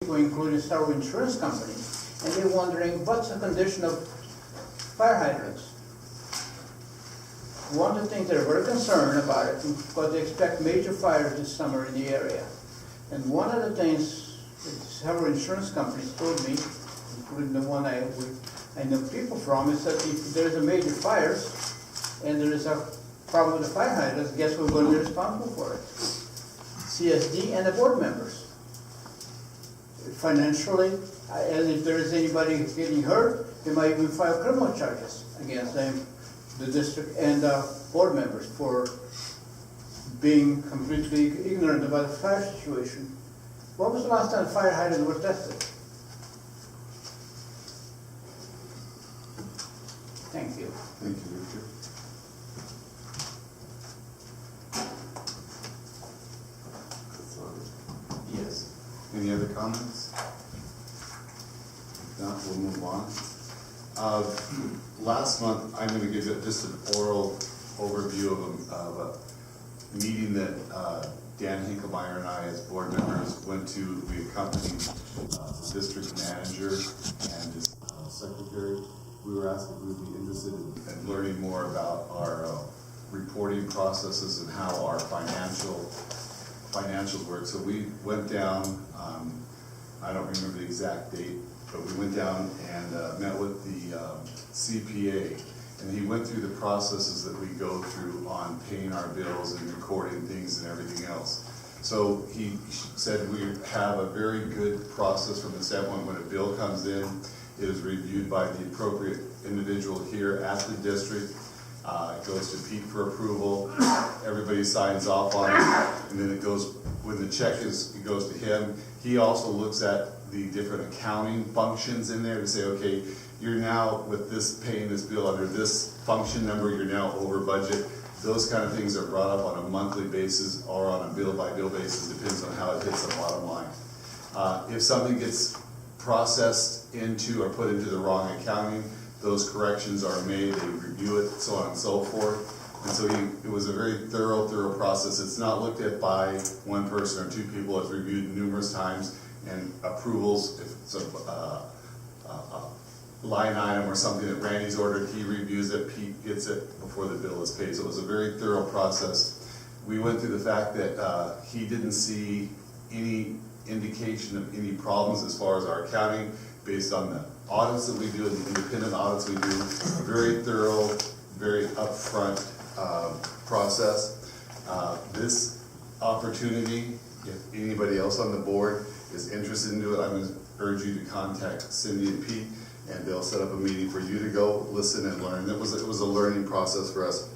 people, including several insurance companies, and they're wondering what's the condition of fire hydrants. One of the things they're very concerned about it, because they expect major fires this summer in the area. And one of the things that several insurance companies told me, including the one I know people from, is that if there's a major fires and there is a problem with the fire hydrants, guess who's going to be responsible for it? CSD and the board members. Financially, and if there is anybody getting hurt, they might even file criminal charges against them, the district and board members, for being completely ignorant about the fire situation. When was the last time fire hydrants were tested? Thank you. Thank you, Richard. Yes. Any other comments? If not, we'll move on. Last month, I'm going to give it just an oral overview of a meeting that Dan Hinklemeier and I, as board members, went to. We accompanied the district manager and his secretary. We were asked if we would be interested in learning more about our reporting processes and how our financials work. So we went down, I don't remember the exact date, but we went down and met with the CPA, and he went through the processes that we go through on paying our bills and recording things and everything else. So he said we have a very good process from the standpoint when a bill comes in, it is reviewed by the appropriate individual here at the district. It goes to Pete for approval. Everybody signs off on it, and then it goes, when the check it goes to him. He also looks at the different accounting functions in there to say, okay, you're now with this paying this bill under this function number, you're now over budget. Those kind of things are brought up on a monthly basis or on a bill-by-bill basis, depends on how it hits the bottom line. If something gets processed into or put into the wrong accounting, those corrections are made, they review it, so on and so forth. And so it was a very thorough process. It's not looked at by one person or two people. It's reviewed numerous times, and approvals, if it's a line item or something that Randy's ordered, he reviews it, Pete gets it before the bill is paid. So it was a very thorough process. We went through the fact that he didn't see any indication of any problems as far as our accounting based on the audits that we do and the independent audits we do. A very thorough, very upfront process. This opportunity, if anybody else on the board is interested in it, I'm going to urge you to contact Cindy and Pete, and they'll set up a meeting for you to go listen and learn. It was a learning process for us.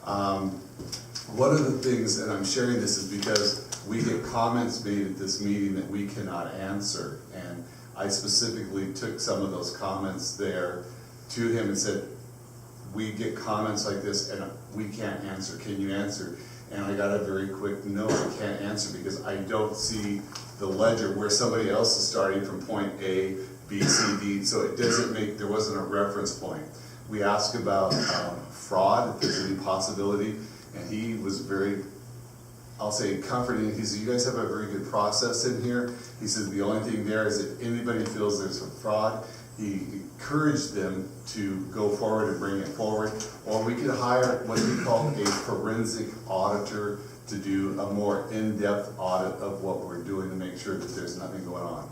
One of the things, and I'm sharing this, is because we get comments made at this meeting that we cannot answer, and I specifically took some of those comments there to him and said, we get comments like this and we can't answer, can you answer? And I got a very quick no, I can't answer because I don't see the ledger where somebody else is starting from point A, B, C, D, so it doesn't make, there wasn't a reference point. We asked about fraud, if there's any possibility, and he was very, I'll say, comforting. He said, you guys have a very good process in here. He says the only thing there is if anybody feels there's some fraud, he encouraged them to go forward and bring it forward, or we could hire what we call a forensic auditor to do a more in-depth audit of what we're doing to make sure that there's nothing going on.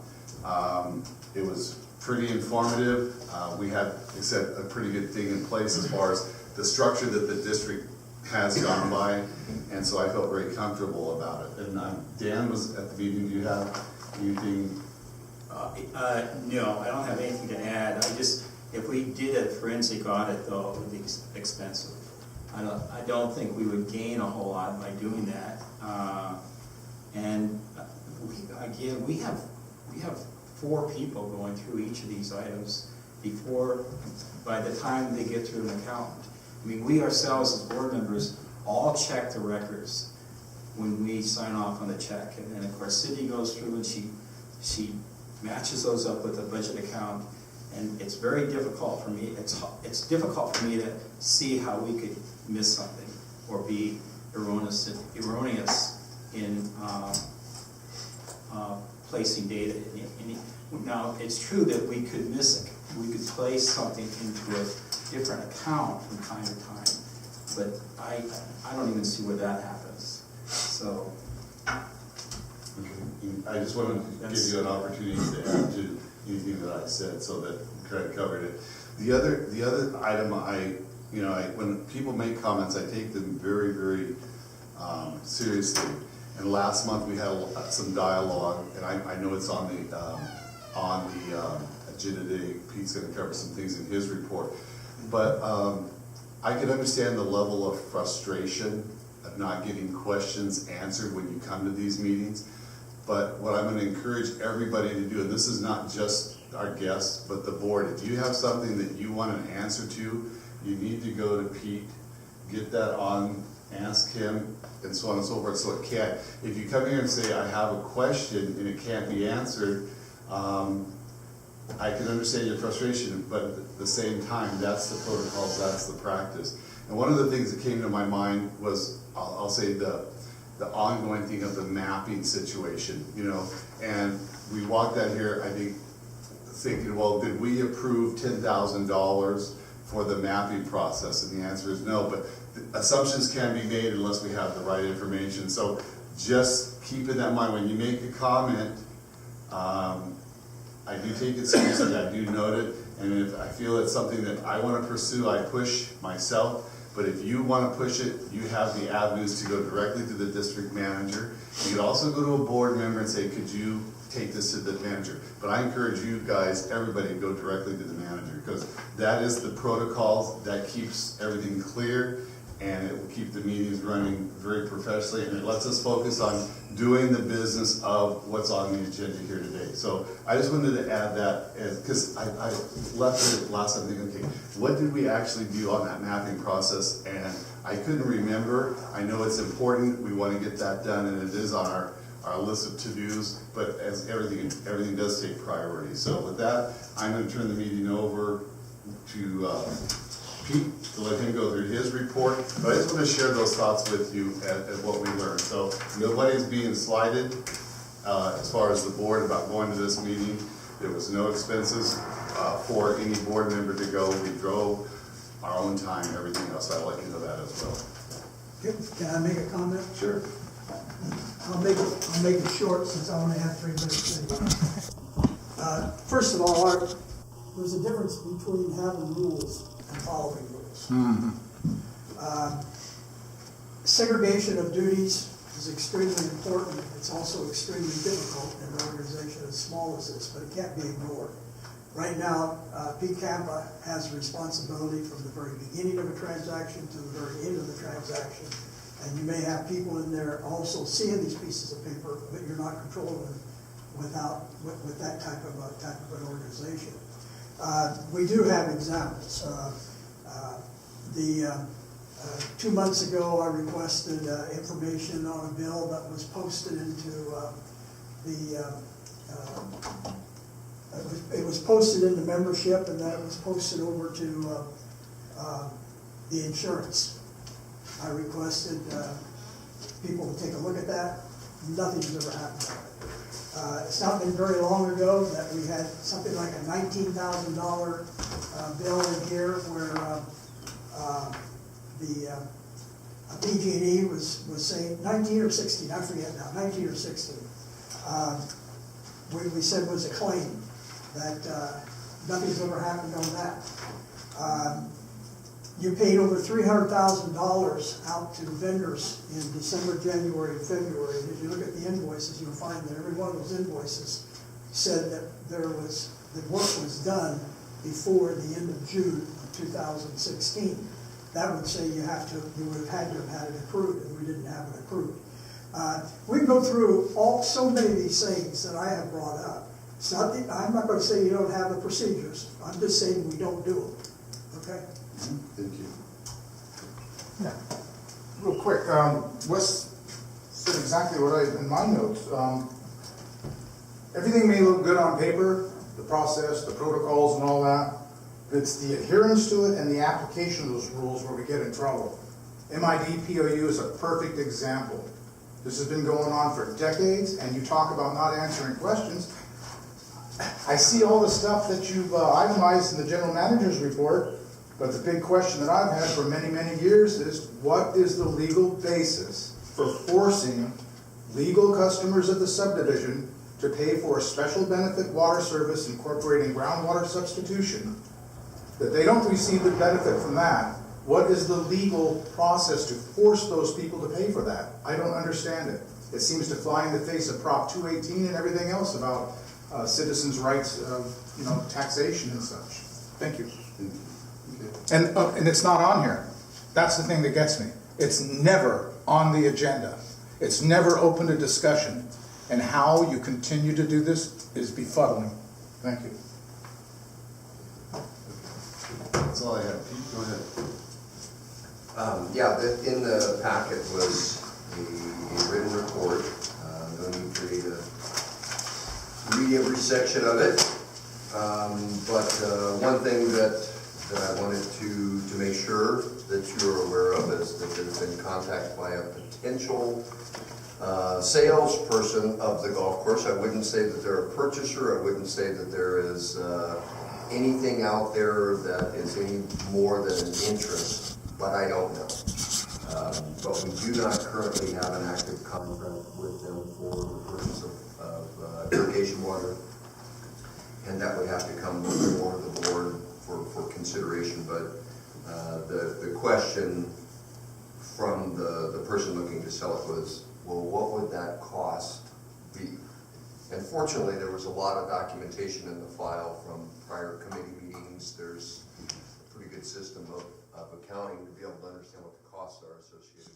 It was pretty informative. We had, like I said, a pretty good thing in place as far as the structure that the district has gone by, and so I felt very comfortable about it. And Dan was at the meeting. Do you have anything? No, I don't have anything to add. If we did a forensic audit, though, it would be expensive. I don't think we would gain a whole lot by doing that. We have 4 people going through each of these items by the time they get to an accountant. I mean, we ourselves as board members all check the records when we sign off on the check, and then of course Cindy goes through and she matches those up with a budget account, and it's very difficult for me. It's difficult for me to see how we could miss something or be erroneous in placing data now, it's true that we could place something into a different account from time to time, but I don't even see where that happens, so. Okay. I just wanted to give you an opportunity to add to anything that I said, so that Craig covered it. The other item, when people make comments, I take them very, very seriously. And last month we had some dialogue, and I know it's on the agenda today. Pete's going to cover some things in his report, but I can understand the level of frustration of not getting questions answered when you come to these meetings. But what I'm going to encourage everybody to do, and this is not just our guests, but the board, if you have something that you want an answer to, you need to go to Pete, get that on, ask him, and so on and so forth. So it can't, if you come here and say, I have a question and it can't be answered, I can understand your frustration, but at the same time, that's the protocols, that's the practice. And one of the things that came to my mind was, I'll say the ongoing thing of the mapping situation, and we walked out here, I think, thinking, well, did we approve $10,000 for the mapping process? And the answer is no, but assumptions can be made unless we have the right information. So just keep in that mind when you make a comment. I do take it seriously, I do note it, and if I feel it's something that I want to pursue, I push myself. But if you want to push it, you have the avenues to go directly to the district manager. You could also go to a board member and say, could you take this to the manager? But I encourage you guys, everybody, to go directly to the manager, because that is the protocols that keeps everything clear, and it will keep the meetings running very professionally, and it lets us focus on doing the business of what's on the agenda here today. So I just wanted to add that, because I left it last time thinking, okay, what did we actually do on that mapping process? And I couldn't remember. I know it's important, we want to get that done, and it is on our list of to-dos, but as everything does take priority. So with that, I'm going to turn the meeting over to Pete to let him go through his report. But I just want to share those thoughts with you at what we learned. So nobody's being slighted as far as the board about going to this meeting. There was no expenses for any board member to go. We drove our own time, everything else. So I'd like you to know that as well. Can I make a comment? Sure. I'll make it short since I only have 3 minutes anyway. First of all, there's a difference between having rules and following rules. Segregation of duties is extremely important. It's also extremely difficult in an organization as small as this, but it can't be ignored. Right now, PCAMPA has responsibility from the very beginning of a transaction to the very end of the transaction. And you may have people in there also seeing these pieces of paper, but you're not controlling them with that type of an organization. We do have examples. 2 months ago, I requested information on a bill that was posted into it was posted into membership, and then it was posted over to the insurance. I requested people to take a look at that. Nothing's ever happened to it. It's not been very long ago that we had something like a $19,000 bill in here where PG&E was saying 19 or 16, I forget now, 19 or 16. We said was a claim that nothing's ever happened on that. You paid over $300,000 out to vendors in December, January, and February. And if you look at the invoices, you'll find that every one of those invoices said that the work was done before the end of June of 2016. That would say you would have had to have had it approved, and we didn't have it approved. We can go through so many of these things that I have brought up. I'm not going to say you don't have the procedures. I'm just saying we don't do them. Okay? Thank you. Yeah. Real quick, Wes said exactly what in my notes. Everything may look good on paper, the process, the protocols and all that. It's the adherence to it and the application of those rules where we get in trouble. MID POU is a perfect example. This has been going on for decades, and you talk about not answering questions. I see all the stuff that you've itemized in the general manager's report, but the big question that I've had for many, many years is, what is the legal basis for forcing legal customers of the subdivision to pay for a special benefit water service incorporating groundwater substitution, that they don't receive the benefit from that? What is the legal process to force those people to pay for that? I don't understand it. It seems to fly in the face of Prop 218 and everything else about citizens' rights of, taxation and such. Thank you. And it's not on here. That's the thing that gets me. It's never on the agenda. It's never open to discussion. And how you continue to do this is befuddling. Thank you. That's all I have. Pete, go ahead. In the packet was a written report. No need for you to read every section of it. But one thing that I wanted to make sure that you're aware of is that there's been contact by a potential salesperson of the golf course. I wouldn't say that they're a purchaser. I wouldn't say that there is anything out there that is any more than an interest, but I don't know. But we do not currently have an active contract with them for the purchase of irrigation water, and that would have to come before the board for consideration. But the question from the person looking to sell it was, well, what would that cost be? And fortunately, there was a lot of documentation in the file from prior committee meetings. There's a pretty good system of accounting to be able to understand what the costs are associated